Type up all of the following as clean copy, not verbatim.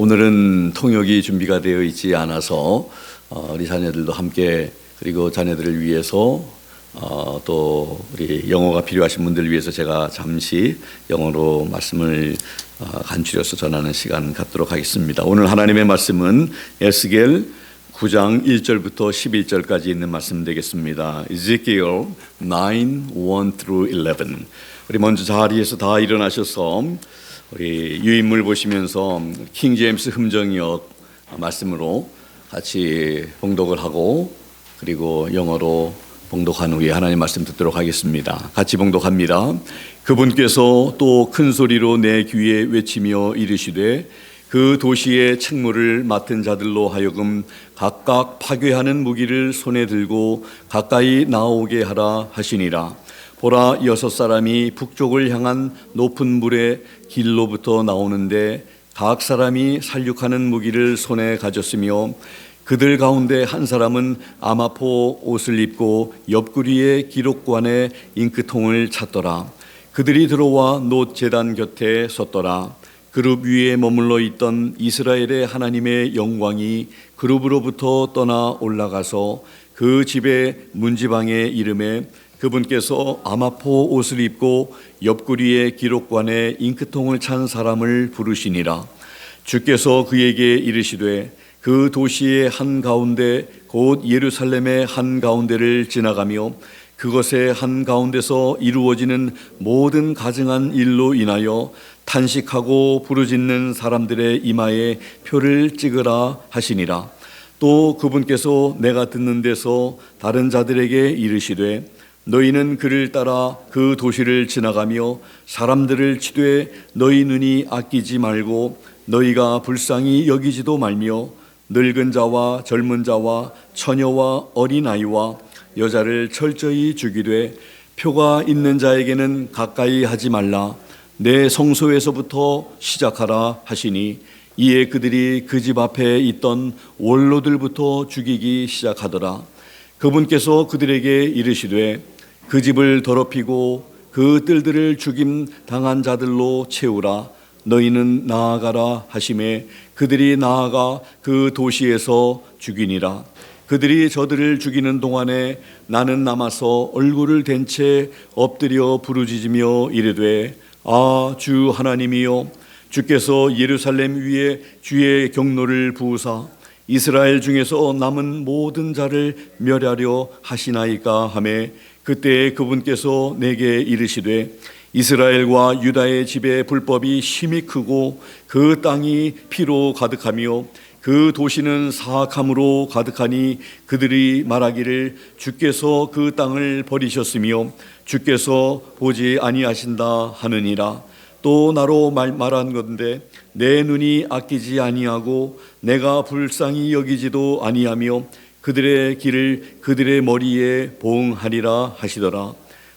오늘은 통역이 준비가 되어 있지 않아서 우리 자녀들도 함께 그리고 자녀들을 위해서 또 우리 영어가 필요하신 분들을 위해서 제가 잠시 영어로 말씀을 간추려서 전하는 시간 갖도록 하겠습니다. 오늘 하나님의 말씀은 에스겔 9장 1절부터 11절까지 있는 말씀 되겠습니다. Ezekiel 9, 1 through 11. 우리 먼저 자리에서 다 일어나셔서 우리 유인물 보시면서 킹 제임스 흠정역 말씀으로 같이 봉독을 하고 그리고 영어로 봉독한 후에 하나님 말씀 듣도록 하겠습니다. 같이 봉독합니다. 그분께서 또 큰 소리로 내 귀에 외치며 이르시되 그 도시의 책무를 맡은 자들로 하여금 각각 파괴하는 무기를 손에 들고 가까이 나오게 하라 하시니라. 보라, 6사람이 북쪽을 향한 높은 물의 길로부터 나오는데 각 사람이 살육하는 무기를 손에 가졌으며 그들 가운데 한 사람은 아마포 옷을 입고 옆구리에 기록관에 잉크통을 찼더라. 그들이 들어와 놋 제단 곁에 섰더라. 그룹 위에 머물러 있던 이스라엘의 하나님의 영광이 그룹으로부터 떠나 올라가서 그 집의 문지방에 이름에 그분께서 아마포 옷을 입고 옆구리에 기록관에 잉크통을 찬 사람을 부르시니라. 주께서 그에게 이르시되 그 도시의 한가운데 곧 예루살렘의 한가운데를 지나가며 그것의 한가운데서 이루어지는 모든 가증한 일로 인하여 탄식하고 부르짖는 사람들의 이마에 표를 찍으라 하시니라. 또 그분께서 내가 듣는 데서 다른 자들에게 이르시되 너희는 그를 따라 그 도시를 지나가며 사람들을 치되 너희 눈이 아끼지 말고 너희가 불쌍히 여기지도 말며 늙은 자와 젊은 자와 처녀와 어린아이와 여자를 철저히 죽이되 표가 있는 자에게는 가까이 하지 말라. 내 성소에서부터 시작하라 하시니 이에 그들이 그 집 앞에 있던 원로들부터 죽이기 시작하더라. 그분께서 그들에게 이르시되 그 집을 더럽히고 그 뜰들을 죽임 당한 자들로 채우라. 너희는 나아가라 하시매 그들이 나아가 그 도시에서 죽이니라. 그들이 저들을 죽이는 동안에 나는 남아서 얼굴을 댄 채 엎드려 부르짖으며 이르되 아, 주 하나님이여, 주께서 예루살렘 위에 주의 경노를 부으사 이스라엘 중에서 남은 모든 자를 멸하려 하시나이까 하매 그때 그분께서 내게 이르시되 이스라엘과 유다의 집의 불법이 심히 크고 그 땅이 피로 가득하며 그 도시는 사악함으로 가득하니 그들이 말하기를 주께서 그 땅을 버리셨으며 주께서 보지 아니하신다 하느니라. 또 나로 말한 건데 내 눈이 아끼지 아니하고 내가 불쌍히 여기지도 아니하며 그들의 길을 그들의 머리에 보응하리라 하시더라.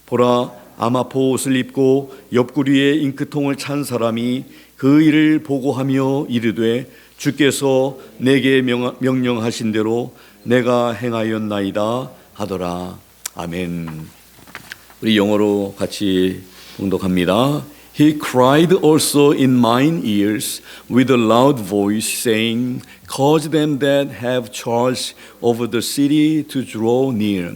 보라, 아마포 옷을 입고 옆구리에 잉크통을 찬 사람이 그 일을 보고하며 이르되 주께서 내게 명령하신 대로 내가 행하였나이다 하더라. 아멘. 우리 영어로 같이 봉독합니다. He cried also in mine ears with a loud voice, saying, Cause them that have charge over the city to draw near,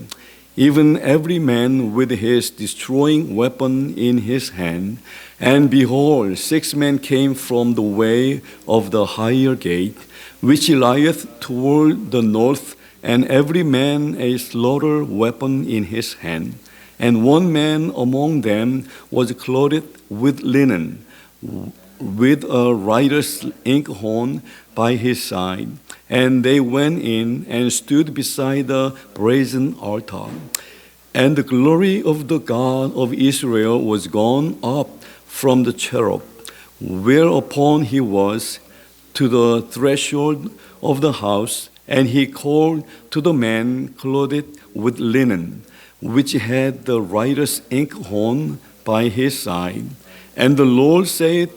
even every man with his destroying weapon in his hand. And behold, 6 men came from the way of the higher gate, which lieth toward the north, and every man a slaughter weapon in his hand. And one man among them was clothed with linen, with a writer's inkhorn by his side. And they went in and stood beside the brazen altar. And the glory of the God of Israel was gone up from the cherub, whereupon he was, to the threshold of the house. And he called to the man clothed with linen, which had the writer's inkhorn by his side. And the Lord said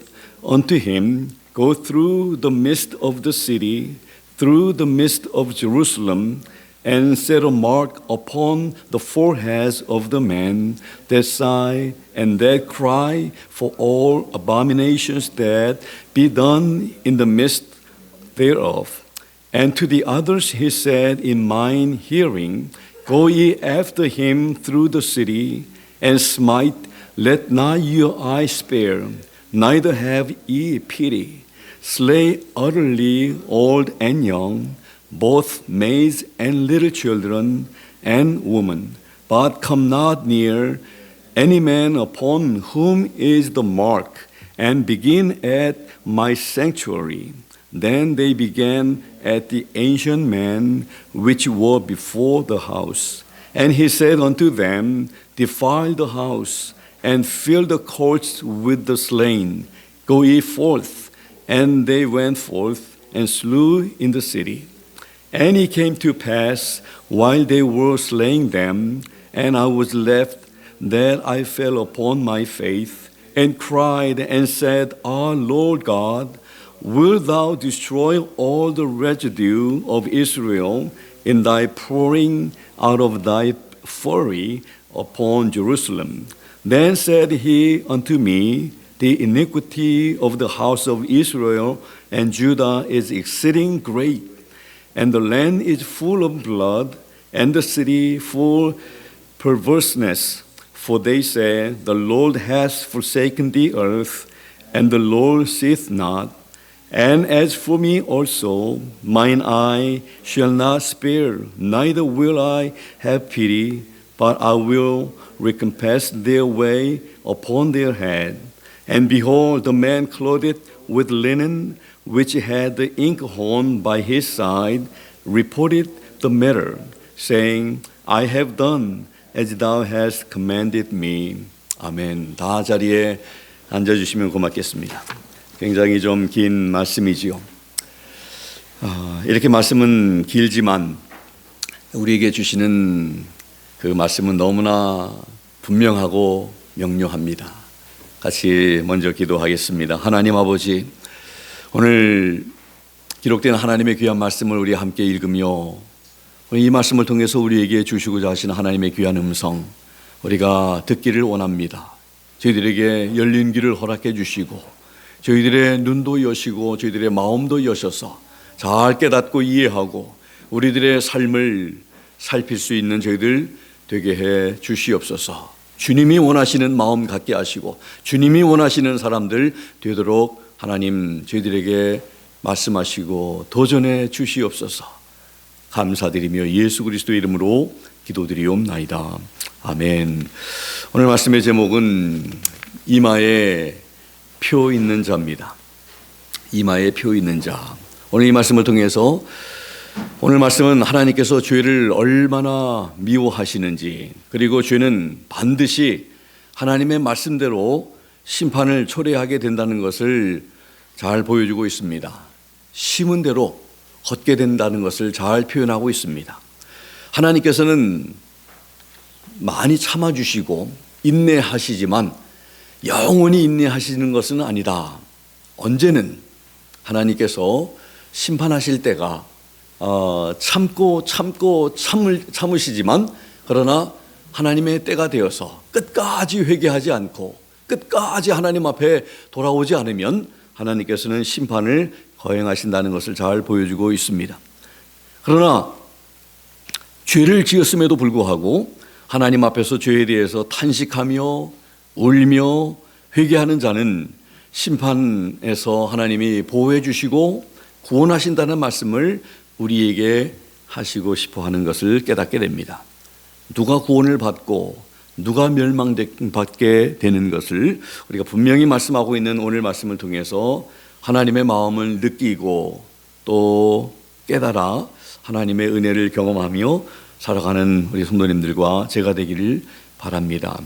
unto him, Go through the midst of the city, through the midst of Jerusalem, and set a mark upon the foreheads of the men that sigh and that cry for all abominations that be done in the midst thereof. And to the others he said in mine hearing, Go ye after him through the city, and smite, let not your eye spare, neither have ye pity. Slay utterly old and young, both maids and little children and women, but come not near any man upon whom is the mark, and begin at my sanctuary. Then they began at the ancient men which were before the house. And he said unto them, Defile the house, and fill the courts with the slain. Go ye forth. And they went forth, and slew in the city. And it came to pass, while they were slaying them, and I was left, that I fell upon my face, and cried, and said, Ah, Lord God, wilt thou destroy all the residue of Israel in thy pouring out of thy fury upon Jerusalem? Then said he unto me, The iniquity of the house of Israel and Judah is exceeding great, and the land is full of blood, and the city full perverseness. For they say, The Lord has forsaken the earth, and the Lord seeth not. And as for me also, mine eye shall not spare, neither will I have pity, but I will recompense their way upon their head. And behold, the man clothed with linen, which had the inkhorn by his side, reported the matter, saying, I have done as thou hast commanded me. 아멘. 다 자리에 앉아주시면 고맙겠습니다. 굉장히 좀 긴 말씀이지요. 이렇게 말씀은 길지만 우리에게 주시는 그 말씀은 너무나 분명하고 명료합니다. 같이 먼저 기도하겠습니다. 하나님 아버지, 오늘 기록된 하나님의 귀한 말씀을 우리 함께 읽으며 이 말씀을 통해서 우리에게 주시고자 하시는 하나님의 귀한 음성 우리가 듣기를 원합니다. 저희들에게 열린 귀를 허락해 주시고 저희들의 눈도 여시고 저희들의 마음도 여셔서 잘 깨닫고 이해하고 우리들의 삶을 살필 수 있는 저희들 되게 해 주시옵소서. 주님이 원하시는 마음 갖게 하시고 주님이 원하시는 사람들 되도록 하나님 저희들에게 말씀하시고 도전해 주시옵소서. 감사드리며 예수 그리스도의 이름으로 기도드리옵나이다. 아멘. 오늘 말씀의 제목은 이마에 표 있는 자입니다. 이마에 표 있는 자. 오늘 이 말씀을 통해서 오늘 말씀은 하나님께서 죄를 얼마나 미워하시는지, 그리고 죄는 반드시 하나님의 말씀대로 심판을 초래하게 된다는 것을 잘 보여주고 있습니다. 심은 대로 걷게 된다는 것을 잘 표현하고 있습니다. 하나님께서는 많이 참아주시고 인내하시지만 영원히 인내하시는 것은 아니다. 언제는 하나님께서 심판하실 때가 참으시지만 그러나 하나님의 때가 되어서 끝까지 회개하지 않고 끝까지 하나님 앞에 돌아오지 않으면 하나님께서는 심판을 거행하신다는 것을 잘 보여주고 있습니다. 그러나 죄를 지었음에도 불구하고 하나님 앞에서 죄에 대해서 탄식하며 울며 회개하는 자는 심판에서 하나님이 보호해 주시고 구원하신다는 말씀을 우리에게 하시고 싶어 하는 것을 깨닫게 됩니다. 누가 구원을 받고 누가 멸망받게 되는 것을 우리가 분명히 말씀하고 있는 오늘 말씀을 통해서 하나님의 마음을 느끼고 또 깨달아 하나님의 은혜를 경험하며 살아가는 우리 성도님들과 제가 되기를 바랍니다.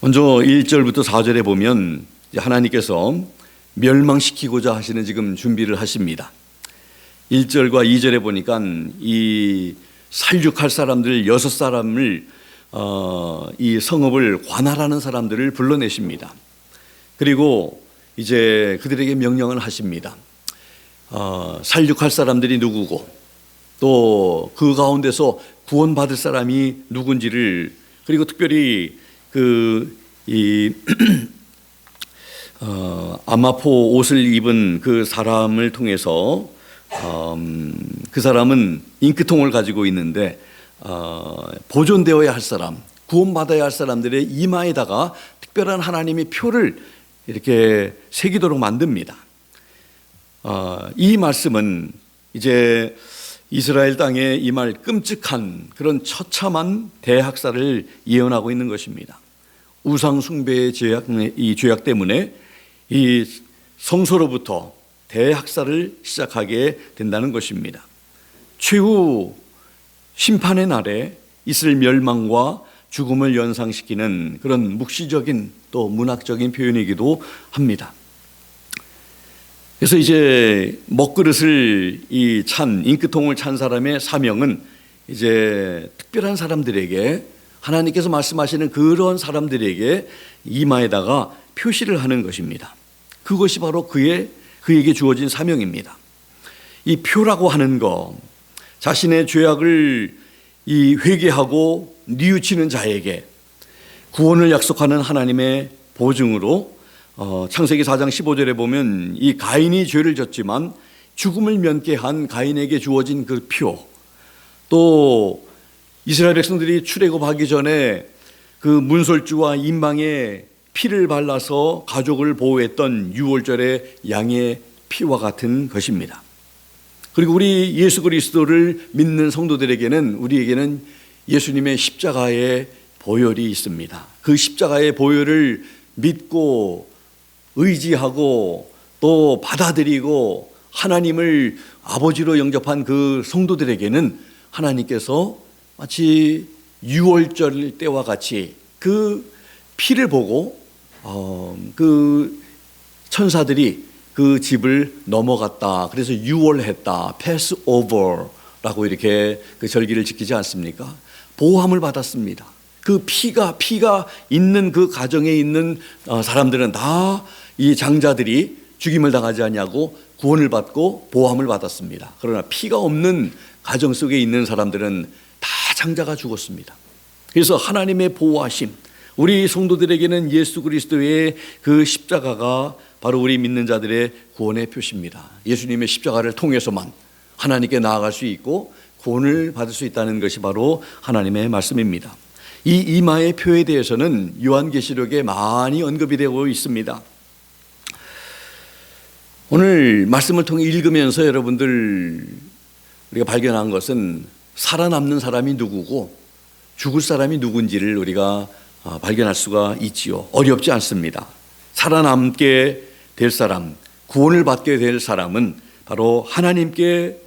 먼저 1절부터 4절에 보면 하나님께서 멸망시키고자 하시는 지금 준비를 하십니다. 1절과 2절에 보니까 이 살육할 사람들 6사람을 이 성읍을 관할하는 사람들을 불러내십니다. 그리고 이제 그들에게 명령을 하십니다. 살육할 사람들이 누구고 또 그 가운데서 구원받을 사람이 누군지를, 그리고 특별히 아마포 옷을 입은 그 사람을 통해서 그 사람은 잉크통을 가지고 있는데 보존되어야 할 사람, 구원받아야 할 사람들의 이마에다가 특별한 하나님의 표를 이렇게 새기도록 만듭니다. 이 말씀은 이제 이스라엘 땅에 임할 끔찍한 그런 처참한 대학살을 예언하고 있는 것입니다. 우상 숭배의 이 죄악 때문에 이 성소로부터 대학살을 시작하게 된다는 것입니다. 최후 심판의 날에 있을 멸망과 죽음을 연상시키는 그런 묵시적인 또 문학적인 표현이기도 합니다. 그래서 이제 먹그릇을 잉크통을 찬 사람의 사명은 이제 특별한 사람들에게, 하나님께서 말씀하시는 그런 사람들에게 이마에다가 표시를 하는 것입니다. 그것이 바로 그에게 주어진 사명입니다. 이 표라고 하는 것, 자신의 죄악을 회개하고 뉘우치는 자에게 구원을 약속하는 하나님의 보증으로, 창세기 4장 15절에 보면 이 가인이 죄를 졌지만 죽음을 면케한 가인에게 주어진 그 표, 또 이스라엘 백성들이 출애굽하기 전에 그 문설주와 인방에 피를 발라서 가족을 보호했던 유월절의 양의 피와 같은 것입니다. 그리고 우리 예수 그리스도를 믿는 성도들에게는, 우리에게는 예수님의 십자가의 보혈이 있습니다. 그 십자가의 보혈을 믿고 의지하고 또 받아들이고 하나님을 아버지로 영접한 그 성도들에게는 하나님께서 마치 유월절 때와 같이 그 피를 보고 그 천사들이 그 집을 넘어갔다, 그래서 유월했다, 패스 오버라고 이렇게 그 절기를 지키지 않습니까? 보호함을 받았습니다. 그 피가 있는 그 가정에 있는 사람들은 다 이 장자들이 죽임을 당하지 않냐고 구원을 받고 보호함을 받았습니다. 그러나 피가 없는 가정 속에 있는 사람들은 다 장자가 죽었습니다. 그래서 하나님의 보호하심, 우리 성도들에게는 예수 그리스도의 그 십자가가 바로 우리 믿는 자들의 구원의 표시입니다. 예수님의 십자가를 통해서만 하나님께 나아갈 수 있고 구원을 받을 수 있다는 것이 바로 하나님의 말씀입니다. 이 이마의 표에 대해서는 요한계시록에 많이 언급이 되고 있습니다. 오늘 말씀을 통해 읽으면서 여러분들 우리가 발견한 것은 살아남는 사람이 누구고 죽을 사람이 누군지를 우리가 발견할 수가 있지요. 어렵지 않습니다. 살아남게 될 사람, 구원을 받게 될 사람은 바로 하나님께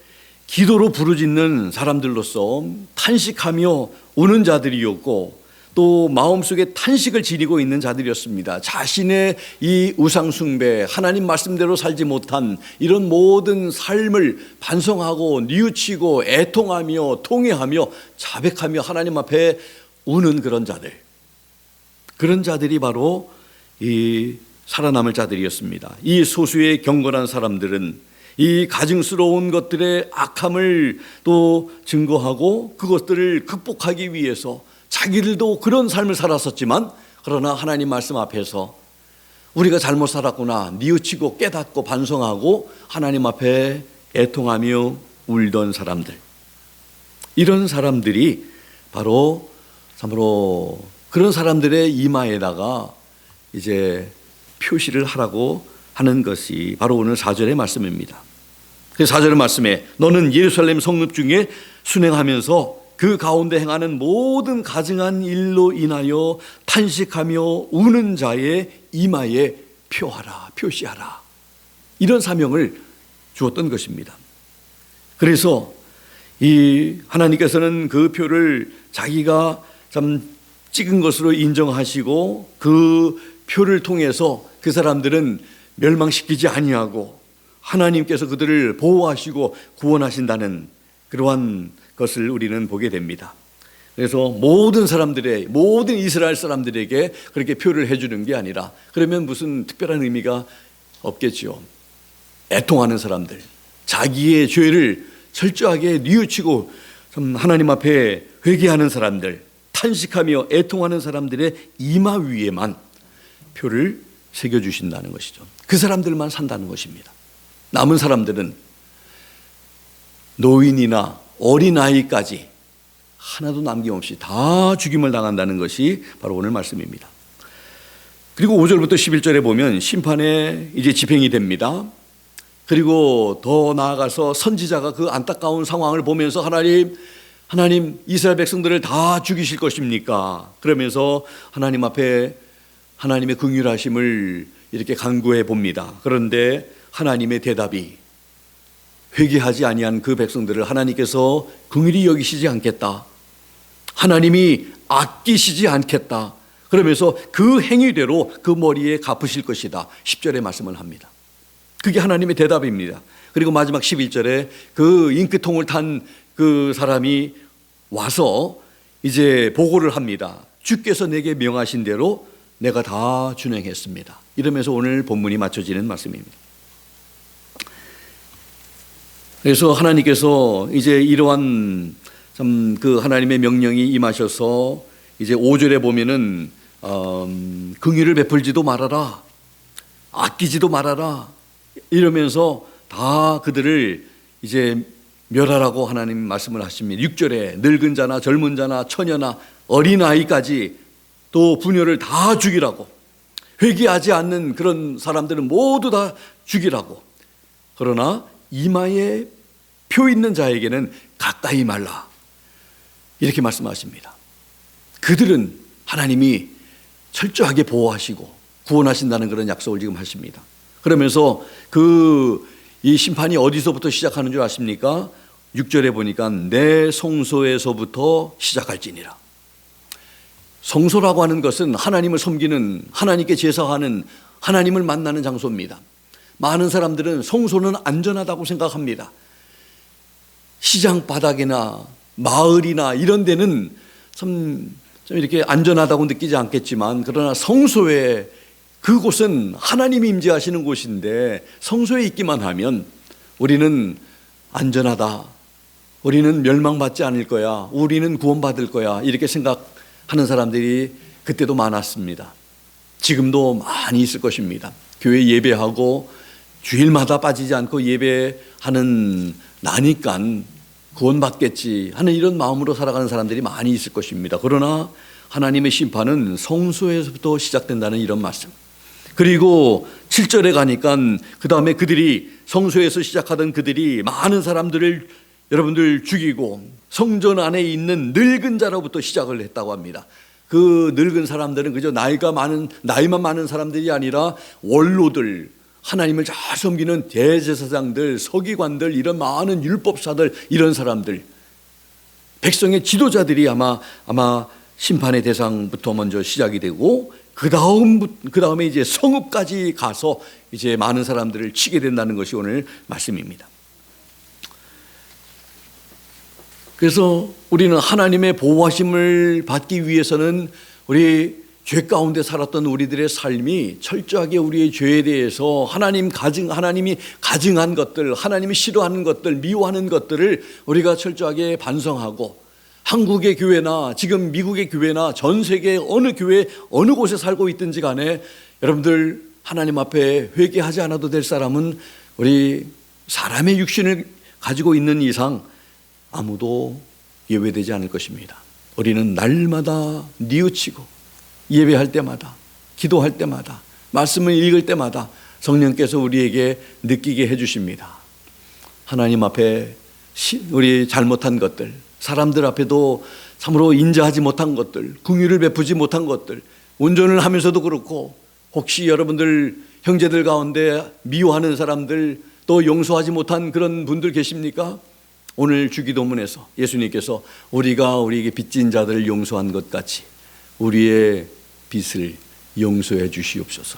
기도로 부르짖는 사람들로서 탄식하며 우는 자들이었고, 또 마음속에 탄식을 지니고 있는 자들이었습니다. 자신의 이 우상숭배, 하나님 말씀대로 살지 못한 이런 모든 삶을 반성하고 뉘우치고 애통하며 통회하며 자백하며 하나님 앞에 우는 그런 자들, 그런 자들이 바로 이 살아남을 자들이었습니다. 이 소수의 경건한 사람들은 이 가증스러운 것들의 악함을 또 증거하고 그것들을 극복하기 위해서 자기들도 그런 삶을 살았었지만, 그러나 하나님 말씀 앞에서 우리가 잘못 살았구나 뉘우치고 깨닫고 반성하고 하나님 앞에 애통하며 울던 사람들, 이런 사람들이 바로 참으로 그런 사람들의 이마에다가 이제 표시를 하라고 하는 것이 바로 오늘 4절의 말씀입니다. 그 4절의 말씀에 너는 예루살렘 성읍 중에 순행하면서 그 가운데 행하는 모든 가증한 일로 인하여 탄식하며 우는 자의 이마에 표하라, 표시하라, 이런 사명을 주었던 것입니다. 그래서 이 하나님께서는 그 표를 자기가 참 찍은 것으로 인정하시고 그 표를 통해서 그 사람들은 멸망시키지 아니하고 하나님께서 그들을 보호하시고 구원하신다는 그러한 것을 우리는 보게 됩니다. 그래서 모든 이스라엘 사람들에게 그렇게 표를 해주는 게 아니라, 그러면 무슨 특별한 의미가 없겠죠. 애통하는 사람들, 자기의 죄를 철저하게 뉘우치고 하나님 앞에 회개하는 사람들, 탄식하며 애통하는 사람들의 이마 위에만 표를 새겨주신다는 것이죠. 그 사람들만 산다는 것입니다. 남은 사람들은 노인이나 어린아이까지 하나도 남김없이 다 죽임을 당한다는 것이 바로 오늘 말씀입니다. 그리고 5절부터 11절에 보면 심판에 이제 집행이 됩니다. 그리고 더 나아가서 선지자가 그 안타까운 상황을 보면서 하나님 이스라엘 백성들을 다 죽이실 것입니까? 그러면서 하나님 앞에 하나님의 긍휼하심을 이렇게 간구해 봅니다. 그런데 하나님의 대답이 회개하지 아니한 그 백성들을 하나님께서 긍휼히 여기시지 않겠다. 하나님이 아끼시지 않겠다. 그러면서 그 행위대로 그 머리에 갚으실 것이다. 10절에 말씀을 합니다. 그게 하나님의 대답입니다. 그리고 마지막 11절에 그 잉크통을 탄 그 사람이 와서 이제 보고를 합니다. 주께서 내게 명하신 대로 내가 다 준행했습니다. 이러면서 오늘 본문이 맞춰지는 말씀입니다. 그래서 하나님께서 이제 이러한 참 그 하나님의 명령이 임하셔서 이제 5절에 보면은 긍휼을 베풀지도 말아라, 아끼지도 말아라 이러면서 다 그들을 이제 멸하라고 하나님 말씀을 하십니다. 6절에 늙은 자나 젊은 자나 처녀나 어린아이까지 또 부녀를 다 죽이라고, 회개하지 않는 그런 사람들은 모두 다 죽이라고, 그러나 이마에 표 있는 자에게는 가까이 말라 이렇게 말씀하십니다. 그들은 하나님이 철저하게 보호하시고 구원하신다는 그런 약속을 지금 하십니다. 그러면서 이 심판이 어디서부터 시작하는 줄 아십니까? 6절에 보니까 내 성소에서부터 시작할지니라. 성소라고 하는 것은 하나님을 섬기는, 하나님께 제사하는, 하나님을 만나는 장소입니다. 많은 사람들은 성소는 안전하다고 생각합니다. 시장 바닥이나 마을이나 이런 데는 좀 이렇게 안전하다고 느끼지 않겠지만, 그러나 성소에, 그곳은 하나님이 임재하시는 곳인데 성소에 있기만 하면 우리는 안전하다, 우리는 멸망받지 않을 거야, 우리는 구원받을 거야 이렇게 생각하는 사람들이 그때도 많았습니다. 지금도 많이 있을 것입니다. 교회 예배하고 주일마다 빠지지 않고 예배하는 나니까 구원받겠지 하는 이런 마음으로 살아가는 사람들이 많이 있을 것입니다. 그러나 하나님의 심판은 성소에서부터 시작된다는 이런 말씀. 그리고 7절에 가니까 그 다음에 그들이, 성소에서 시작하던 그들이 많은 사람들을 여러분들 죽이고 성전 안에 있는 늙은 자로부터 시작을 했다고 합니다. 그 늙은 사람들은 그저 나이만 많은 사람들이 아니라 원로들, 하나님을 잘 섬기는 대제사장들, 서기관들, 이런 많은 율법사들, 이런 사람들, 백성의 지도자들이 아마 심판의 대상부터 먼저 시작이 되고 그 다음에 이제 성읍까지 가서 이제 많은 사람들을 치게 된다는 것이 오늘 말씀입니다. 그래서 우리는 하나님의 보호하심을 받기 위해서는 우리 죄 가운데 살았던 우리들의 삶이 철저하게 우리의 죄에 대해서 하나님이 가증한 것들, 하나님이 싫어하는 것들, 미워하는 것들을 우리가 철저하게 반성하고, 한국의 교회나 지금 미국의 교회나 전 세계 어느 교회 어느 곳에 살고 있든지 간에 여러분들 하나님 앞에 회개하지 않아도 될 사람은 우리 사람의 육신을 가지고 있는 이상 아무도 예외되지 않을 것입니다. 우리는 날마다 뉘우치고 예배할 때마다, 기도할 때마다, 말씀을 읽을 때마다 성령께서 우리에게 느끼게 해주십니다. 하나님 앞에 우리 잘못한 것들, 사람들 앞에도 참으로 인자하지 못한 것들, 긍휼을 베푸지 못한 것들, 운전을 하면서도 그렇고, 혹시 여러분들 형제들 가운데 미워하는 사람들, 또 용서하지 못한 그런 분들 계십니까? 오늘 주기도문에서 예수님께서 우리가 우리에게 빚진 자들을 용서한 것 같이 우리의 빚을 용서해 주시옵소서.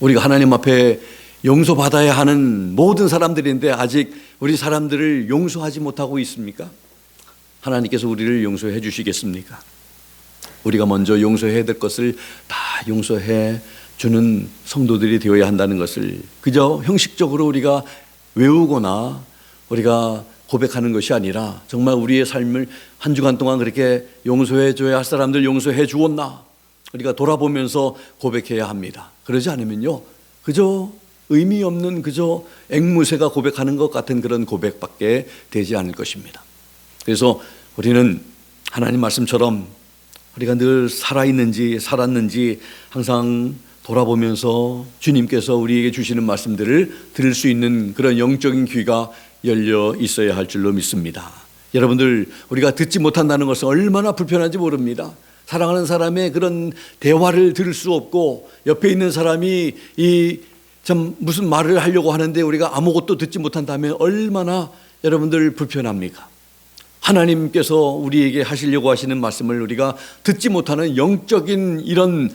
우리가 하나님 앞에 용서받아야 하는 모든 사람들인데 아직 우리 사람들을 용서하지 못하고 있습니까? 하나님께서 우리를 용서해 주시겠습니까? 우리가 먼저 용서해야 될 것을 다 용서해 주는 성도들이 되어야 한다는 것을 그저 형식적으로 우리가 외우거나 우리가 고백하는 것이 아니라 정말 우리의 삶을 한 주간 동안 그렇게 용서해 줘야 할 사람들 용서해 주었나? 우리가 돌아보면서 고백해야 합니다. 그러지 않으면요, 그저 의미 없는 그저 앵무새가 고백하는 것 같은 그런 고백밖에 되지 않을 것입니다. 그래서 우리는 하나님 말씀처럼 우리가 늘 살았는지 항상 돌아보면서 주님께서 우리에게 주시는 말씀들을 들을 수 있는 그런 영적인 귀가 열려 있어야 할 줄로 믿습니다. 여러분들, 우리가 듣지 못한다는 것은 얼마나 불편한지 모릅니다. 사랑하는 사람의 그런 대화를 들을 수 없고 옆에 있는 사람이 참 무슨 말을 하려고 하는데 우리가 아무것도 듣지 못한다면 얼마나 여러분들 불편합니까? 하나님께서 우리에게 하시려고 하시는 말씀을 우리가 듣지 못하는 영적인 이런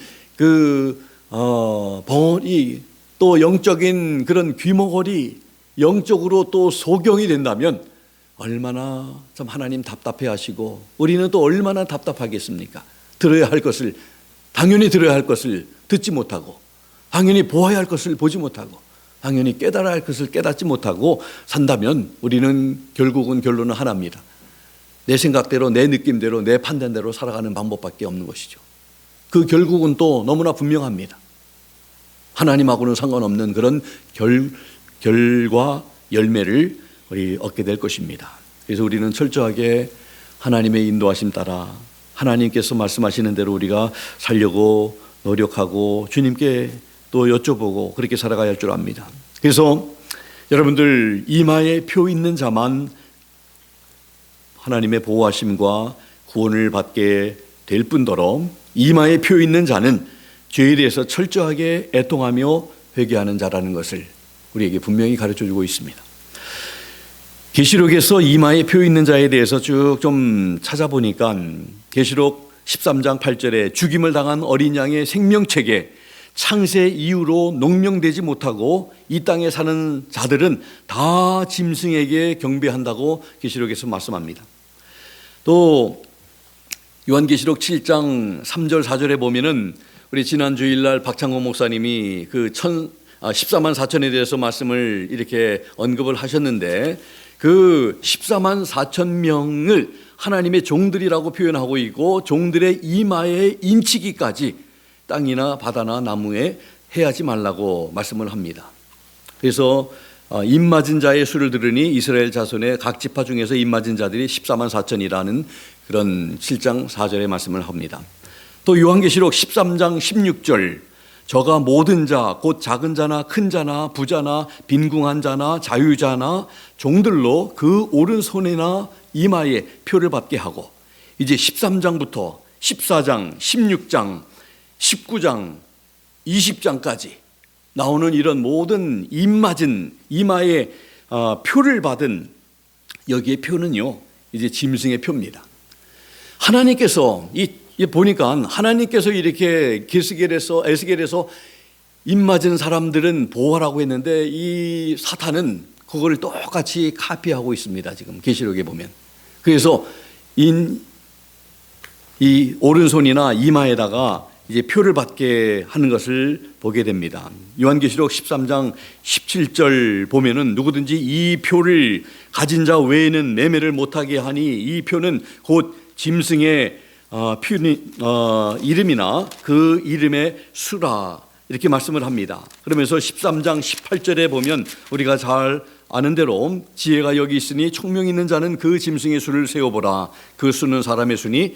벙어리, 또 영적인 그런 귀머거리, 영적으로 또 소경이 된다면 얼마나 참 하나님 답답해 하시고 우리는 또 얼마나 답답하겠습니까? 당연히 들어야 할 것을 듣지 못하고, 당연히 보아야 할 것을 보지 못하고, 당연히 깨달아야 할 것을 깨닫지 못하고 산다면 우리는 결론은 하나입니다. 내 생각대로, 내 느낌대로, 내 판단대로 살아가는 방법밖에 없는 것이죠. 그 결국은 또 너무나 분명합니다. 하나님하고는 상관없는 그런 결과 열매를 우리 얻게 될 것입니다. 그래서 우리는 철저하게 하나님의 인도하심 따라 하나님께서 말씀하시는 대로 우리가 살려고 노력하고 주님께 또 여쭤보고 그렇게 살아가야 할 줄 압니다. 그래서 여러분들, 이마에 표 있는 자만 하나님의 보호하심과 구원을 받게 될 뿐더러 이마에 표 있는 자는 죄에 대해서 철저하게 애통하며 회개하는 자라는 것을 우리에게 분명히 가르쳐주고 있습니다. 계시록에서 이마에 표 있는 자에 대해서 쭉 좀 찾아보니까 계시록 13장 8절에 죽임을 당한 어린 양의 생명책에 창세 이후로 농명되지 못하고 이 땅에 사는 자들은 다 짐승에게 경배한다고 계시록에서 말씀합니다. 또 요한계시록 7장 3절 4절에 보면은 우리 지난 주일날 박창호 목사님이 그 14만 4천에 대해서 말씀을 이렇게 언급을 하셨는데 그 14만 4천 명을 하나님의 종들이라고 표현하고 있고 종들의 이마에 인치기까지 땅이나 바다나 나무에 해하지 말라고 말씀을 합니다. 그래서 입맞은 자의 수를 들으니 이스라엘 자손의 각 지파 중에서 입맞은 자들이 14만 4천이라는 그런 7장 4절의 말씀을 합니다. 또 요한계시록 13장 16절 저가 모든 자 곧 작은 자나 큰 자나 부자나 빈궁한 자나 자유자나 종들로 그 오른손이나 이마에 표를 받게 하고 이제 13장부터 14장, 16장, 19장, 20장까지 나오는 이런 모든 입맞은 이마에 표를 받은 여기에 표는요 이제 짐승의 표입니다. 하나님께서 보니까 하나님께서 이렇게 에스겔에서 입맞은 사람들은 보호하라고 했는데 이 사탄은 그걸 똑같이 카피하고 있습니다. 지금 계시록에 보면. 그래서 이 오른손이나 이마에다가 이제 표를 받게 하는 것을 보게 됩니다. 요한계시록 13장 17절 보면은 누구든지 이 표를 가진 자 외에는 매매를 못하게 하니 이 표는 곧 짐승의 이름이나 그 이름의 수라 이렇게 말씀을 합니다. 그러면서 13장 18절에 보면 우리가 잘 아는 대로 지혜가 여기 있으니 총명 있는 자는 그 짐승의 수를 세어보라. 그 수는 사람의 수니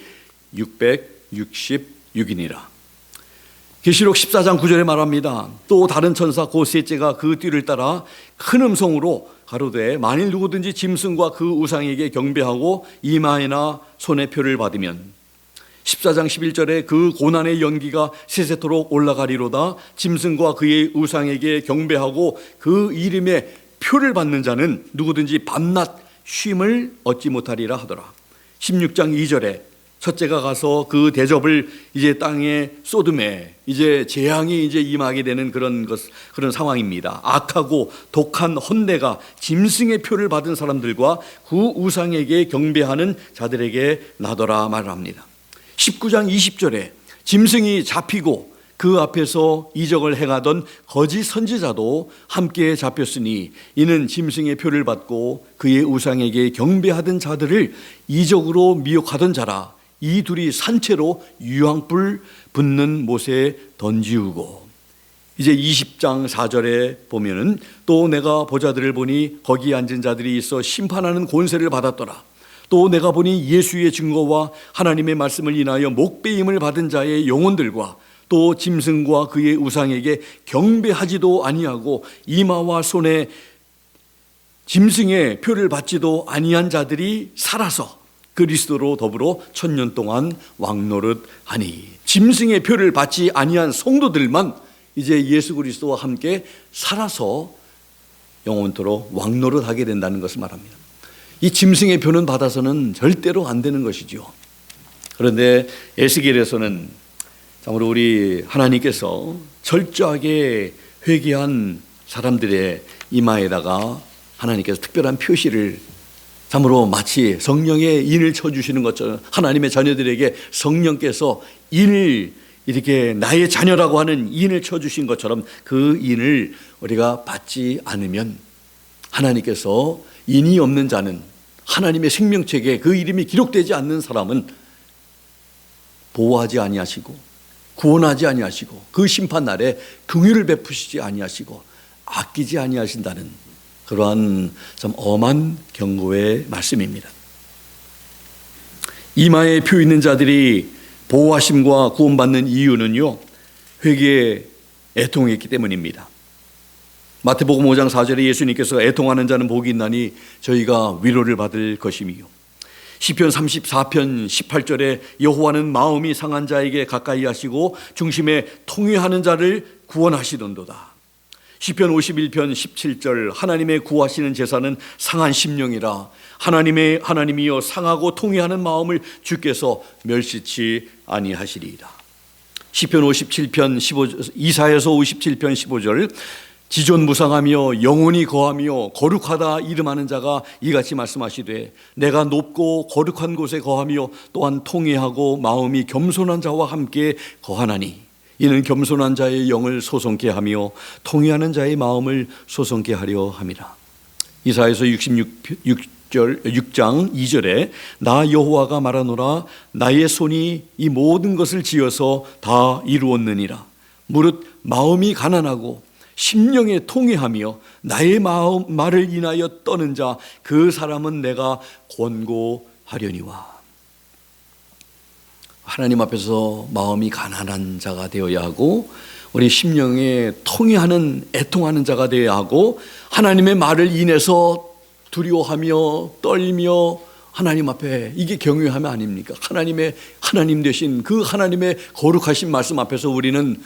666이니라. 계시록 14장 9절에 말합니다. 또 다른 천사 곧 셋째가 그 뒤를 따라 큰 음성으로 가로되 만일 누구든지 짐승과 그 우상에게 경배하고 이마에나 손에 표를 받으면 14장 11절에 그 고난의 연기가 세세토록 올라가리로다. 짐승과 그의 우상에게 경배하고 그 이름에 표를 받는 자는 누구든지 밤낮 쉼을 얻지 못하리라 하더라. 16장 2절에 첫째가 가서 그 대접을 이제 땅에 쏟음에 이제 재앙이 이제 임하게 되는 그런 상황입니다. 악하고 독한 헌내가 짐승의 표를 받은 사람들과 그 우상에게 경배하는 자들에게 나더라 말을 합니다. 19장 20절에 짐승이 잡히고 그 앞에서 이적을 행하던 거짓 선지자도 함께 잡혔으니 이는 짐승의 표를 받고 그의 우상에게 경배하던 자들을 이적으로 미혹하던 자라. 이 둘이 산채로 유황불 붙는 못에 던지우고 이제 20장 4절에 보면은 또 내가 보자들을 보니 거기 앉은 자들이 있어 심판하는 권세를 받았더라. 또 내가 보니 예수의 증거와 하나님의 말씀을 인하여 목배임을 받은 자의 영혼들과 또 짐승과 그의 우상에게 경배하지도 아니하고 이마와 손에 짐승의 표를 받지도 아니한 자들이 살아서 그리스도로 더불어 1000년 동안 왕노릇하니. 짐승의 표를 받지 아니한 성도들만 이제 예수 그리스도와 함께 살아서 영원토록 왕노릇하게 된다는 것을 말합니다. 이 짐승의 표는 받아서는 절대로 안 되는 것이죠. 그런데 에스겔에서는 참으로 우리 하나님께서 철저하게 회개한 사람들의 이마에다가 하나님께서 특별한 표시를, 참으로 마치 성령의 인을 쳐주시는 것처럼 하나님의 자녀들에게 성령께서 인을 이렇게 나의 자녀라고 하는 인을 쳐주신 것처럼 그 인을 우리가 받지 않으면 하나님께서 인이 없는 자는, 하나님의 생명책에 그 이름이 기록되지 않는 사람은 보호하지 아니하시고 구원하지 아니하시고 그 심판날에 긍휼을 베푸시지 아니하시고 아끼지 아니하신다는 그러한 참 엄한 경고의 말씀입니다. 이마에 표 있는 자들이 보호하심과 구원받는 이유는요, 회개에 애통했기 때문입니다. 마태복음 5장 4절에 예수님께서 애통하는 자는 복이 있나니 저희가 위로를 받을 것이미요. 시편 34편 18절에 여호와는 마음이 상한 자에게 가까이 하시고 중심에 통회하는 자를 구원하시던도다. 시편 51편 17절 하나님의 구하시는 제사는 상한 심령이라 하나님이여 상하고 통회하는 마음을 주께서 멸시치 아니하시리이다. 시편 57편 15절, 이사야서 57편 15절 지존무상하며 영원히 거하며 거룩하다 이름하는 자가 이같이 말씀하시되 내가 높고 거룩한 곳에 거하며 또한 통회하고 마음이 겸손한 자와 함께 거하나니 이는 겸손한 자의 영을 소송케 하며 통회하는 자의 마음을 소송케 하려 함이라. 이사야서 6장 2절에 나 여호와가 말하노라 나의 손이 이 모든 것을 지어서 다 이루었느니라. 무릇 마음이 가난하고 심령에 통회하며 나의 말을 인하여 떠는 자 그 사람은 내가 권고하려니와. 하나님 앞에서 마음이 가난한 자가 되어야 하고 우리 심령에 통회하는 애통하는 자가 되어야 하고 하나님의 말을 인해서 두려워하며 떨며 하나님 앞에, 이게 경외함이 아닙니까? 하나님 되신 그 하나님의 거룩하신 말씀 앞에서 우리는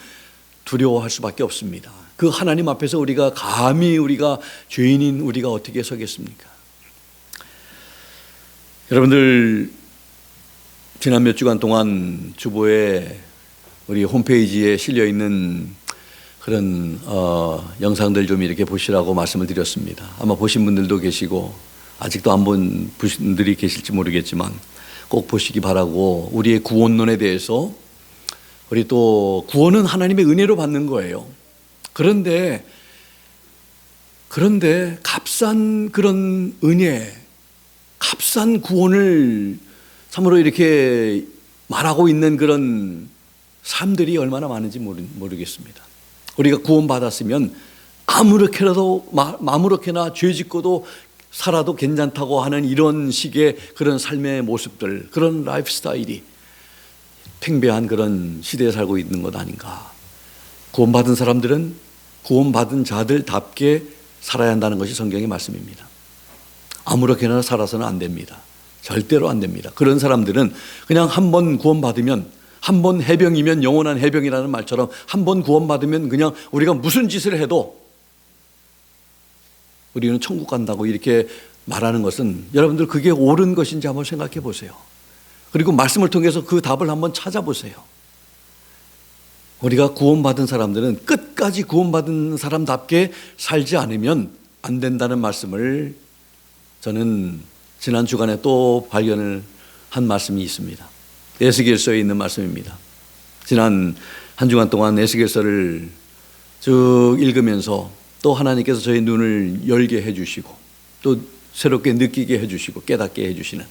두려워할 수밖에 없습니다. 그 하나님 앞에서 우리가 감히 우리가 죄인인 우리가 어떻게 서겠습니까? 여러분들 지난 몇 주간 동안 주보에 우리 홈페이지에 실려 있는 그런 영상들 좀 이렇게 보시라고 말씀을 드렸습니다. 아마 보신 분들도 계시고 아직도 안 본 분들이 계실지 모르겠지만 꼭 보시기 바라고, 우리의 구원론에 대해서, 우리 또 구원은 하나님의 은혜로 받는 거예요. 그런데 값싼 그런 은혜, 값싼 구원을 참으로 이렇게 말하고 있는 그런 사람들이 얼마나 많은지 모르겠습니다. 우리가 구원받았으면 아무렇게나 죄 짓고도 살아도 괜찮다고 하는 이런 식의 그런 삶의 모습들, 그런 라이프 스타일이 팽배한 그런 시대에 살고 있는 것 아닌가. 구원받은 사람들은 구원받은 자들답게 살아야 한다는 것이 성경의 말씀입니다. 아무렇게나 살아서는 안 됩니다. 절대로 안 됩니다. 그런 사람들은 그냥 한 번 구원받으면, 한 번 해병이면 영원한 해병이라는 말처럼 한 번 구원받으면 그냥 우리가 무슨 짓을 해도 우리는 천국 간다고 이렇게 말하는 것은, 여러분들 그게 옳은 것인지 한번 생각해 보세요. 그리고 말씀을 통해서 그 답을 한번 찾아보세요. 우리가 구원받은 사람들은 끝까지 구원받은 사람답게 살지 않으면 안 된다는 말씀을 저는 지난 주간에 또 발견을 한 말씀이 있습니다. 에스겔서에 있는 말씀입니다. 지난 한 주간 동안 에스겔서를 쭉 읽으면서 또 하나님께서 저희 눈을 열게 해주시고 또 새롭게 느끼게 해주시고 깨닫게 해주시는,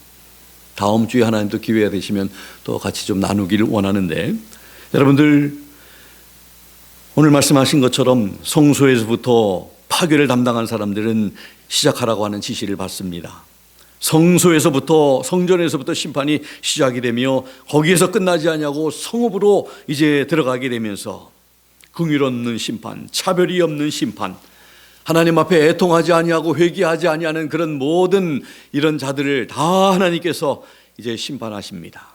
다음 주에 하나님도 기회가 되시면 또 같이 좀 나누기를 원하는데, 여러분들 오늘 말씀하신 것처럼 성소에서부터 파괴를 담당한 사람들은 시작하라고 하는 지시를 받습니다. 성소에서부터, 성전에서부터 심판이 시작이 되며 거기에서 끝나지 않냐고 성읍으로 이제 들어가게 되면서 긍휼 없는 심판, 차별이 없는 심판, 하나님 앞에 애통하지 아니하고 회개하지 아니하는 그런 모든 이런 자들을 다 하나님께서 이제 심판하십니다.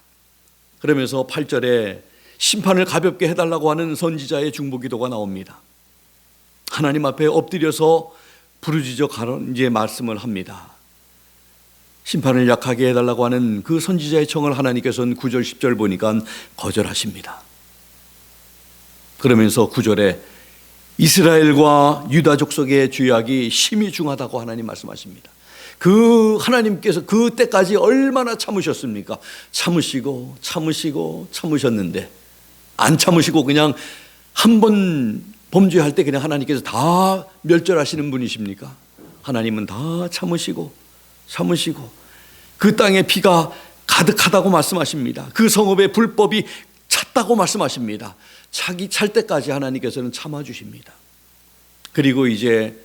그러면서 8절에 심판을 가볍게 해달라고 하는 선지자의 중보기도가 나옵니다. 하나님 앞에 엎드려서 부르짖어 이제 말씀을 합니다. 심판을 약하게 해달라고 하는 그 선지자의 청을 하나님께서는 9절 10절 보니까 거절하십니다. 그러면서 9절에 이스라엘과 유다 족속의 죄악이 심히 중하다고 하나님 말씀하십니다. 그 하나님께서 그 때까지 얼마나 참으셨습니까? 참으셨는데 안 참으시고 그냥 한 번 범죄할 때 그냥 하나님께서 다 멸절하시는 분이십니까? 하나님은 다 참으시고 그 땅에 피가 가득하다고 말씀하십니다. 그 성읍에 불법이 찼다고 말씀하십니다. 자기 찰 때까지 하나님께서는 참아주십니다. 그리고 이제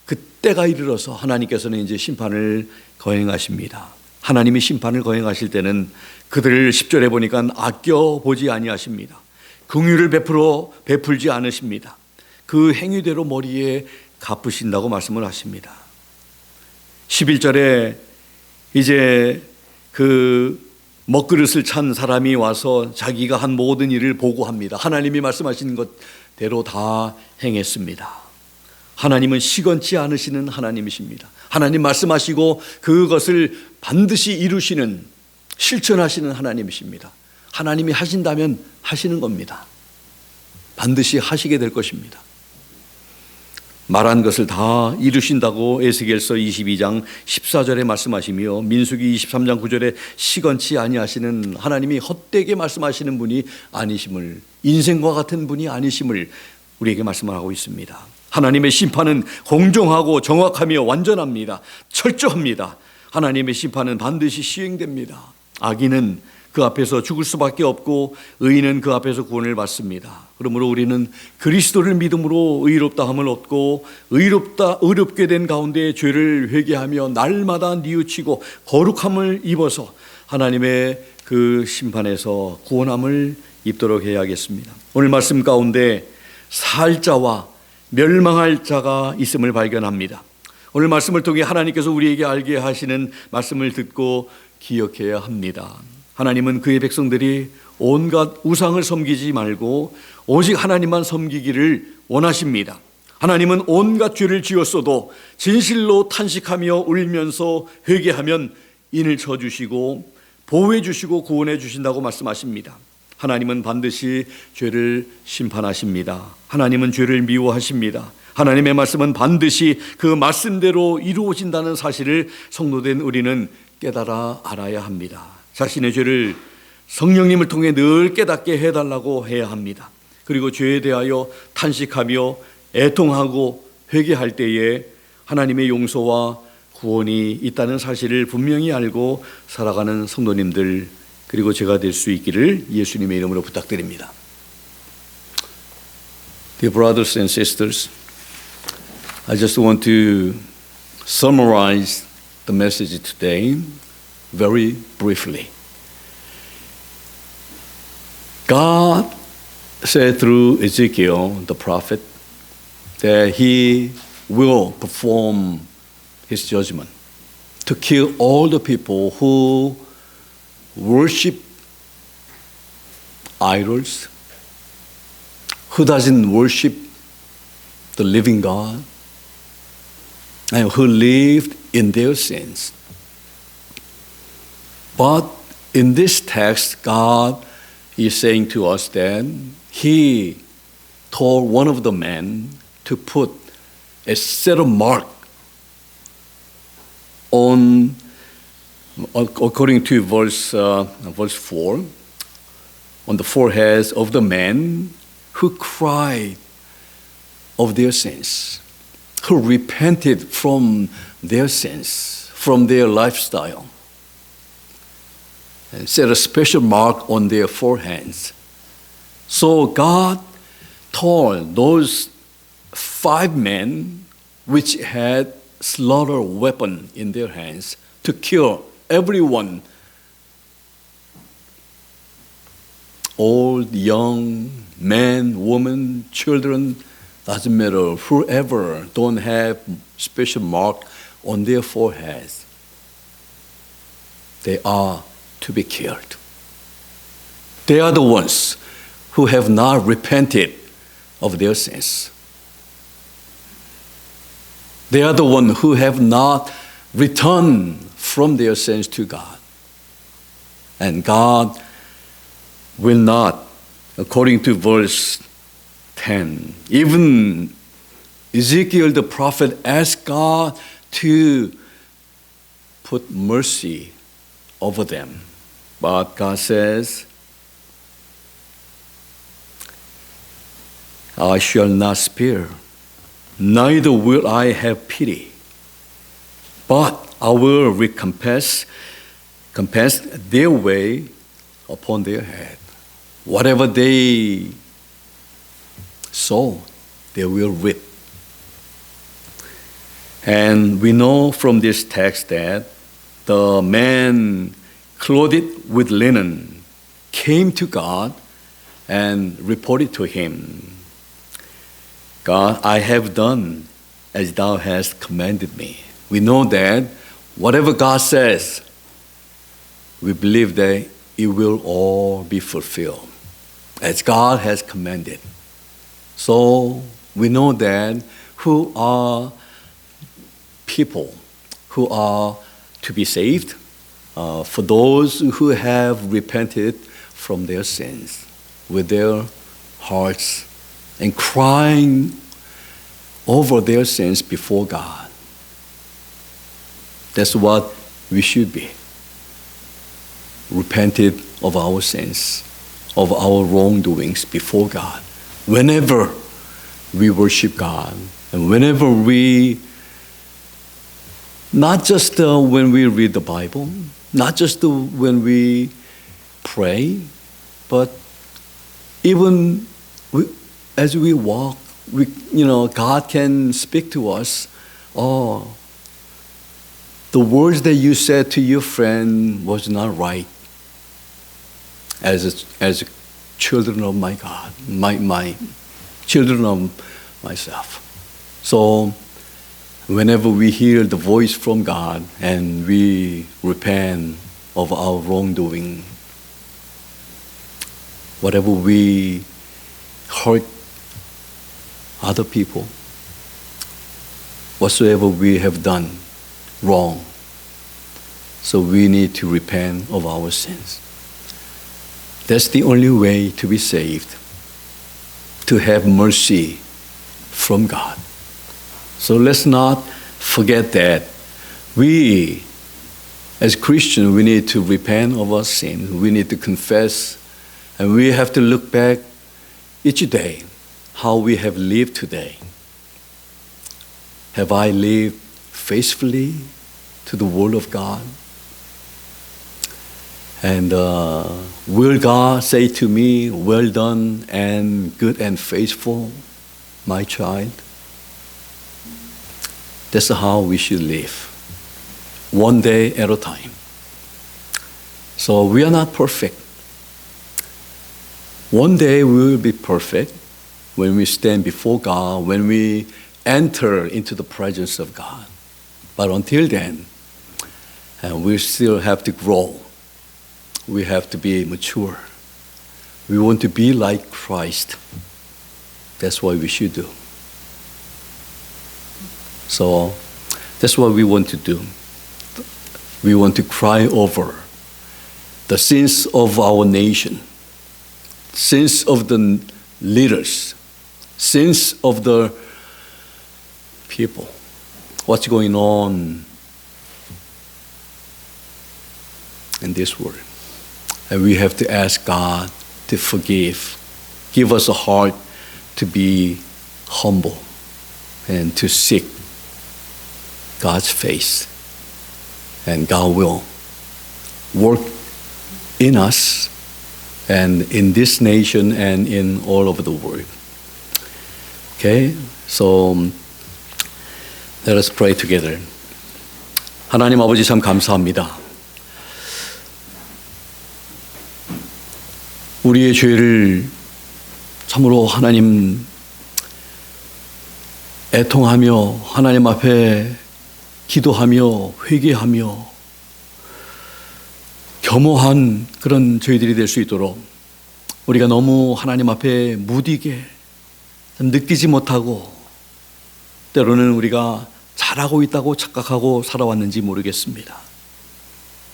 그때가 이르러서 하나님께서는 이제 심판을 거행하십니다. 하나님이 심판을 거행하실 때는 그들을 10절에 보니까 아껴보지 아니하십니다. 긍휼을 베풀지 않으십니다. 그 행위대로 머리에 갚으신다고 말씀을 하십니다. 11절에 이제 그 먹그릇을 찬 사람이 와서 자기가 한 모든 일을 보고합니다. 하나님이 말씀하신 것대로 다 행했습니다. 하나님은 시건치 않으시는 하나님이십니다. 하나님 말씀하시고 그것을 반드시 이루시는, 실천하시는 하나님이십니다. 하나님이 하신다면 하시는 겁니다. 반드시 하시게 될 것입니다. 말한 것을 다 이루신다고 에스겔서 22장 14절에 말씀하시며 민수기 23장 9절에 시건치 아니하시는 하나님이 헛되게 말씀하시는 분이 아니심을, 인생과 같은 분이 아니심을 우리에게 말씀을 하고 있습니다. 하나님의 심판은 공정하고 정확하며 완전합니다. 철저합니다. 하나님의 심판은 반드시 시행됩니다. 악인은 그 앞에서 죽을 수밖에 없고 의인은 그 앞에서 구원을 받습니다. 그러므로 우리는 그리스도를 믿음으로 의롭다함을 얻고 의롭게 된 가운데 죄를 회개하며 날마다 뉘우치고 거룩함을 입어서 하나님의 그 심판에서 구원함을 입도록 해야겠습니다. 오늘 말씀 가운데 살 자와 멸망할 자가 있음을 발견합니다. 오늘 말씀을 통해 하나님께서 우리에게 알게 하시는 말씀을 듣고 기억해야 합니다. 하나님은 그의 백성들이 온갖 우상을 섬기지 말고 오직 하나님만 섬기기를 원하십니다. 하나님은 온갖 죄를 지었어도 진실로 탄식하며 울면서 회개하면 인을 쳐주시고 보호해 주시고 구원해 주신다고 말씀하십니다. 하나님은 반드시 죄를 심판하십니다. 하나님은 죄를 미워하십니다. 하나님의 말씀은 반드시 그 말씀대로 이루어진다는 사실을 성도된 우리는 깨달아 알아야 합니다. 자신의 죄를 성령님을 통해 늘 깨닫게 해달라고 해야 합니다. 그리고 죄에 대하여 탄식하며 애통하고 회개할 때에 하나님의 용서와 구원이 있다는 사실을 분명히 알고 살아가는 성도님들, 그리고 제가 될 수 있기를 예수님의 이름으로 부탁드립니다. Dear brothers and sisters, I just want to summarize the message today very briefly. God said through Ezekiel, the prophet, that he will perform his judgment to kill all the people who worship idols, who doesn't worship the living God, and who lived in their sins. But in this text, God is saying to us that he told one of the men to put a set of mark on, according to verse 4, on the foreheads of the men who cried of their sins, who repented from their sins, from their lifestyle, and set a special mark on their foreheads. So God told those 5 men which had slaughter weapon in their hands to kill everyone, old, young, men, women, children, doesn't matter, whoever don't have special mark on their foreheads, they are to be killed. They are the ones who have not repented of their sins. They are the ones who have not returned from their sins to God. And God will not, according to verse 10, even Ezekiel the prophet asked God to put mercy over them. But God says, I shall not spare, neither will I have pity, but I will recompense their way upon their head. Whatever they sow, they will reap. And we know from this text that the man clothed with linen came to God and reported to him, God, I have done as thou hast commanded me. We know that whatever God says, we believe that it will all be fulfilled as God has commanded. So we know that who are people who are to be saved, for those who have repented from their sins with their hearts and crying over their sins before God. That's what we should be. Repented of our sins, of our wrongdoings before God. Whenever we worship God, and whenever we, not just when we read the Bible, not just when we pray, but even as we walk, God can speak to us. Oh, the words that you said to your friend was not right. As children of my God, my children of myself. So whenever we hear the voice from God and we repent of our wrongdoing, whatever we hurt other people, whatsoever we have done wrong, so we need to repent of our sins. That's the only way to be saved, to have mercy from God. So let's not forget that we, as Christians, we need to repent of our sin. We need to confess, and we have to look back each day how we have lived today. Have I lived faithfully to the Word of God? And will God say to me, well done and good and faithful, my child? That's how we should live, one day at a time. So we are not perfect. One day we will be perfect when we stand before God, when we enter into the presence of God. But until then, we still have to grow. We have to be mature. We want to be like Christ. That's what we should do. So that's what we want to do. We want to cry over the sins of our nation, sins of the leaders, sins of the people. What's going on in this world? And we have to ask God to forgive, give us a heart to be humble and to seek God's face. And God will work in us and in this nation and in all over the world. Okay, so let us pray together. 하나님 아버지 참 감사합니다. 우리의 죄를 참으로 하나님 애통하며 하나님 앞에 기도하며 회개하며 겸허한 그런 저희들이 될 수 있도록 우리가 너무 하나님 앞에 무디게 느끼지 못하고 때로는 우리가 잘하고 있다고 착각하고 살아왔는지 모르겠습니다.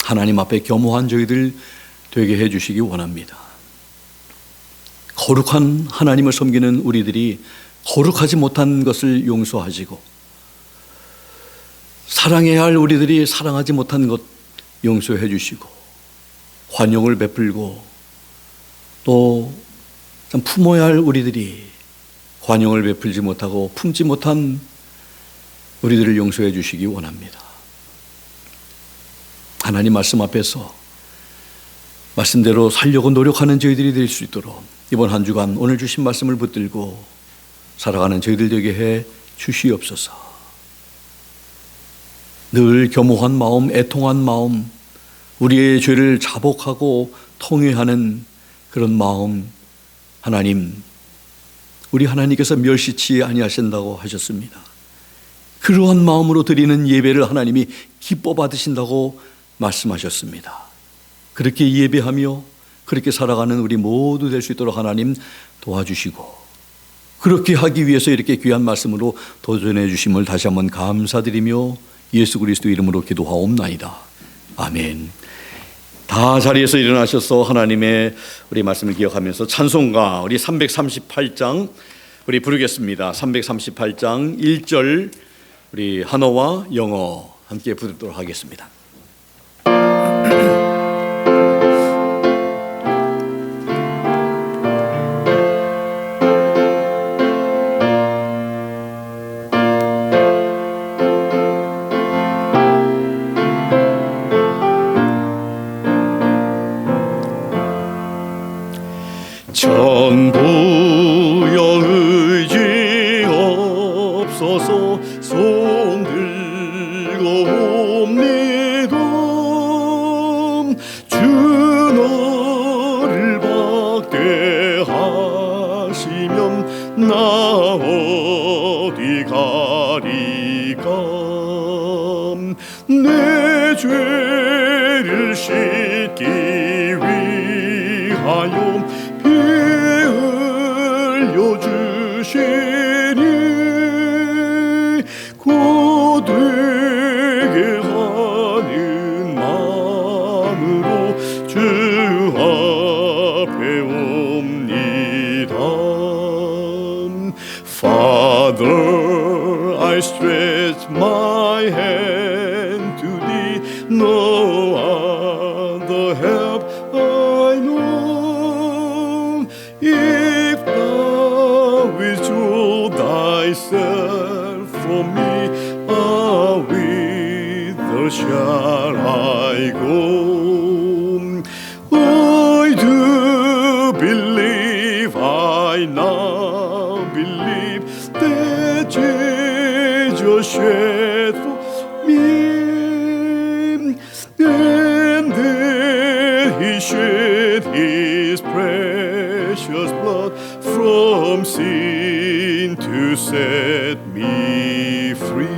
하나님 앞에 겸허한 저희들 되게 해주시기 원합니다. 거룩한 하나님을 섬기는 우리들이 거룩하지 못한 것을 용서하시고 사랑해야 할 우리들이 사랑하지 못한 것 용서해 주시고 관용을 베풀고 또 품어야 할 우리들이 관용을 베풀지 못하고 품지 못한 우리들을 용서해 주시기 원합니다. 하나님 말씀 앞에서 말씀대로 살려고 노력하는 저희들이 될 수 있도록 이번 한 주간 오늘 주신 말씀을 붙들고 살아가는 저희들 되게 해 주시옵소서. 늘 겸허한 마음, 애통한 마음, 우리의 죄를 자복하고 통회하는 그런 마음, 하나님, 우리 하나님께서 멸시치 아니하신다고 하셨습니다. 그러한 마음으로 드리는 예배를 하나님이 기뻐 받으신다고 말씀하셨습니다. 그렇게 예배하며 그렇게 살아가는 우리 모두 될 수 있도록 하나님 도와주시고 그렇게 하기 위해서 이렇게 귀한 말씀으로 도전해 주심을 다시 한번 감사드리며 예수 그리스도 이름으로 기도하옵나이다. 아멘. 다 자리에서 일어나셔서 하나님의 우리 말씀을 기억하면서 찬송가 우리 338장 우리 부르겠습니다. 338장 1절 우리 한어와 영어 함께 부르도록 하겠습니다. 전부여 의지 없어서 손 들고 옵니다. 주 너를 받게 하시면 나 어디 가리까. 내 죄를 씻기 위하여 피 흘려주시니 고되게 하는 마음으로 주 앞에 옵니다. Father, I stretch my hand to thee, no other help I know. If thou withdraw thyself from me, whither shall I go? I do believe, I now believe that Jesus shed for me, and that he shed his precious blood from sin to set me free.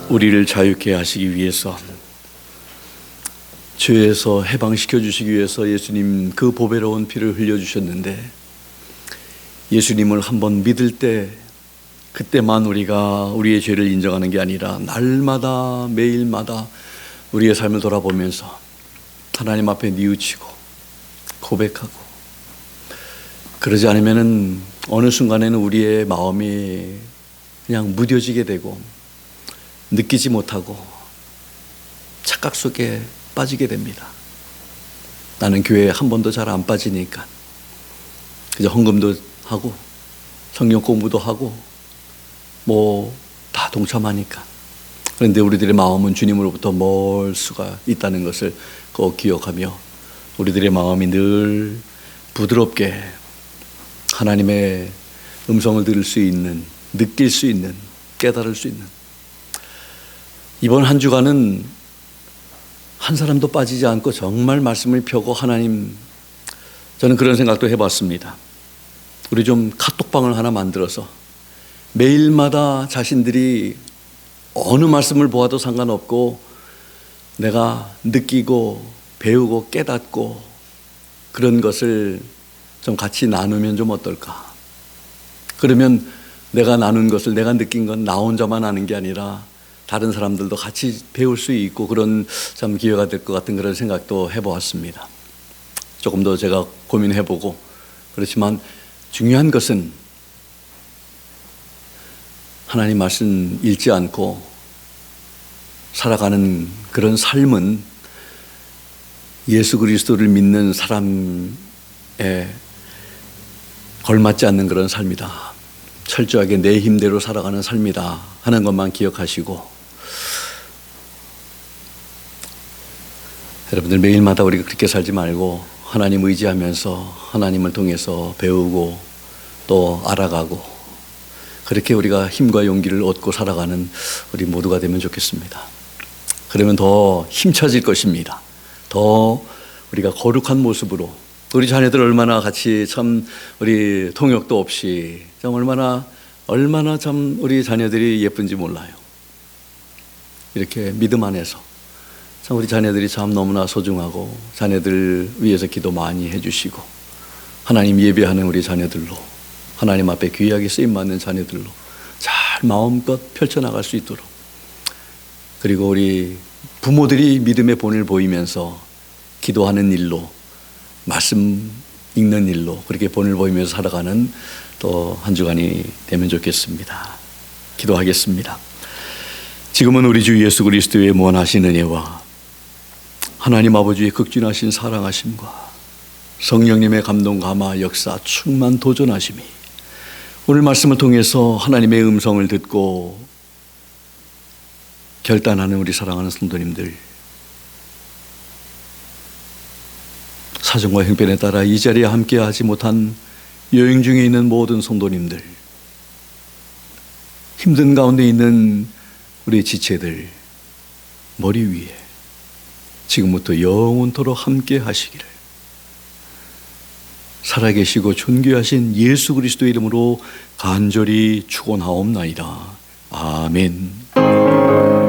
우리를 자유케 하시기 위해서 죄에서 해방시켜 주시기 위해서 예수님 그 보배로운 피를 흘려주셨는데 예수님을 한번 믿을 때 그때만 우리가 우리의 죄를 인정하는 게 아니라 날마다 매일마다 우리의 삶을 돌아보면서 하나님 앞에 뉘우치고 고백하고 그러지 않으면은 어느 순간에는 우리의 마음이 그냥 무뎌지게 되고 느끼지 못하고 착각 속에 빠지게 됩니다. 나는 교회에 한 번도 잘 안 빠지니까 그저 헌금도 하고 성경 공부도 하고 뭐 다 동참하니까. 그런데 우리들의 마음은 주님으로부터 멀 수가 있다는 것을 꼭 기억하며 우리들의 마음이 늘 부드럽게 하나님의 음성을 들을 수 있는, 느낄 수 있는, 깨달을 수 있는 이번 한 주간은 한 사람도 빠지지 않고 정말 말씀을 펴고 하나님, 저는 그런 생각도 해봤습니다. 우리 좀 카톡방을 하나 만들어서 매일마다 자신들이 어느 말씀을 보아도 상관없고 내가 느끼고 배우고 깨닫고 그런 것을 좀 같이 나누면 좀 어떨까? 그러면 내가 나눈 것을, 내가 느낀 건 나 혼자만 아는 게 아니라 다른 사람들도 같이 배울 수 있고 그런 참 기회가 될 것 같은 그런 생각도 해보았습니다. 조금 더 제가 고민해보고, 그렇지만 중요한 것은 하나님 말씀 읽지 않고 살아가는 그런 삶은 예수 그리스도를 믿는 사람에 걸맞지 않는 그런 삶이다. 철저하게 내 힘대로 살아가는 삶이다 하는 것만 기억하시고, 여러분들 매일마다 우리가 그렇게 살지 말고 하나님 의지하면서 하나님을 통해서 배우고 또 알아가고 그렇게 우리가 힘과 용기를 얻고 살아가는 우리 모두가 되면 좋겠습니다. 그러면 더 힘차질 것입니다. 더 우리가 거룩한 모습으로, 우리 자녀들 얼마나 같이 참 우리 통역도 없이 참 얼마나 참 우리 자녀들이 예쁜지 몰라요. 이렇게 믿음 안에서 참 우리 자녀들이 참 너무나 소중하고 자녀들 위해서 기도 많이 해주시고 하나님 예배하는 우리 자녀들로, 하나님 앞에 귀하게 쓰임받는 자녀들로 잘 마음껏 펼쳐나갈 수 있도록, 그리고 우리 부모들이 믿음의 본을 보이면서 기도하는 일로, 말씀 읽는 일로 그렇게 본을 보이면서 살아가는 또 한 주간이 되면 좋겠습니다. 기도하겠습니다. 지금은 우리 주 예수 그리스도의 무한하신 은혜와 하나님 아버지의 극진하신 사랑하심과 성령님의 감동 감화 역사 충만 도전하심이 오늘 말씀을 통해서 하나님의 음성을 듣고 결단하는 우리 사랑하는 성도님들, 사정과 형편에 따라 이 자리에 함께하지 못한 여행 중에 있는 모든 성도님들, 힘든 가운데 있는 우리 지체들 머리 위에 지금부터 영원토록 함께 하시기를 살아계시고 존귀하신 예수 그리스도의 이름으로 간절히 축원하옵나이다. 아멘.